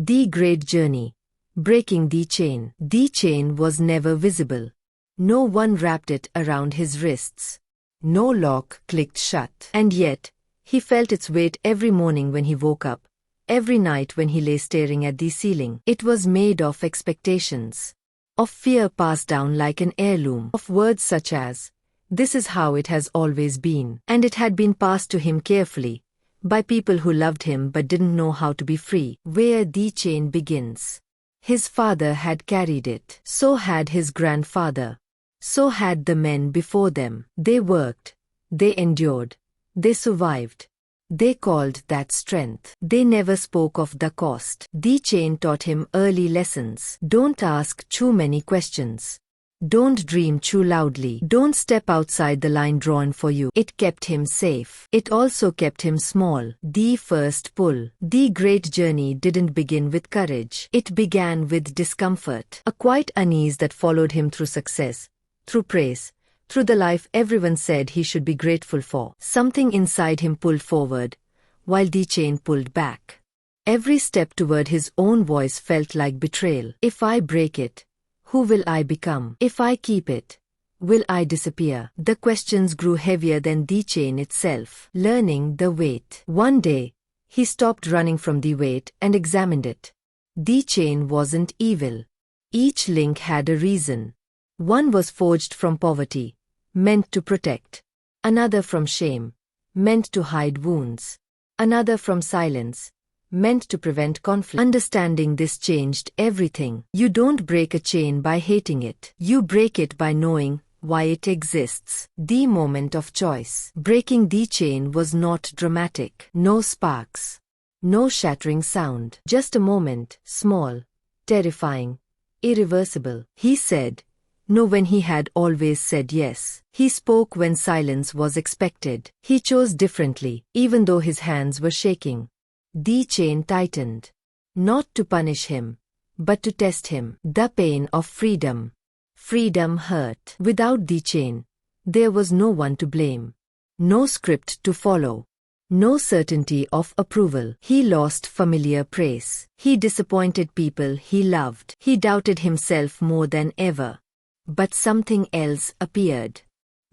The Great Journey. Breaking the chain. The chain was never visible. No one wrapped it around his wrists. No lock clicked shut. And yet, he felt its weight every morning when he woke up, every night when he lay staring at the ceiling. It was made of expectations, of fear passed down like an heirloom, of words such as, "This is how it has always been." And it had been passed to him carefully, by people who loved him but didn't know how to be free. Where the chain begins. His father had carried it. So had his grandfather. So had the men before them. They worked. They endured. They survived. They called that strength. They never spoke of the cost. The chain taught him early lessons. Don't ask too many questions. Don't dream too loudly. Don't step outside the line drawn for you. It kept him safe. It also kept him small. The first pull. The Great Journey didn't begin with courage. It began with discomfort. A quiet unease that followed him through success, through praise, through the life everyone said he should be grateful for. Something inside him pulled forward, while the chain pulled back. Every step toward his own voice felt like betrayal. If I break it, who will I become? If I keep it, will I disappear? The questions grew heavier than the chain itself. Learning the weight. One day, he stopped running from the weight and examined it. The chain wasn't evil. Each link had a reason. One was forged from poverty, meant to protect. Another from shame, meant to hide wounds. Another from silence, meant to prevent conflict. Understanding this changed everything. You don't break a chain by hating it. You break it by knowing why it exists. The moment of choice. Breaking the chain was not dramatic. No sparks. No shattering sound. Just a moment, small, terrifying, irreversible. He said no when he had always said yes. He spoke when silence was expected. He chose differently, even though his hands were shaking. The chain tightened. Not to punish him, but to test him. The pain of freedom. Freedom hurt. Without the chain, there was no one to blame. No script to follow. No certainty of approval. He lost familiar praise. He disappointed people he loved. He doubted himself more than ever. But something else appeared.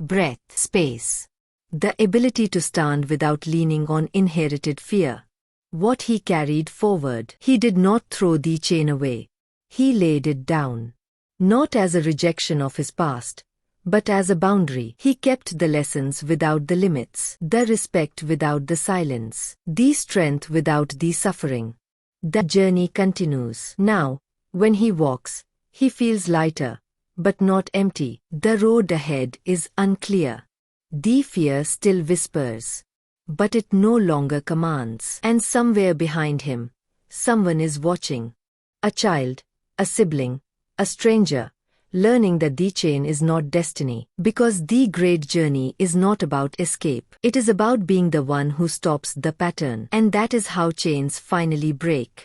Breath. Space. The ability to stand without leaning on inherited fear. What he carried forward. He did not throw the chain away. He laid it down. Not as a rejection of his past, but as a boundary. He kept the lessons without the limits, the respect without the silence, the strength without the suffering. The journey continues. Now, when he walks, he feels lighter, but not empty. The road ahead is unclear. The fear still whispers, but it no longer commands. And somewhere behind him, someone is watching. A child, a sibling, a stranger, learning that the chain is not destiny. Because the great journey is not about escape. It is about being the one who stops the pattern. And that is how chains finally break.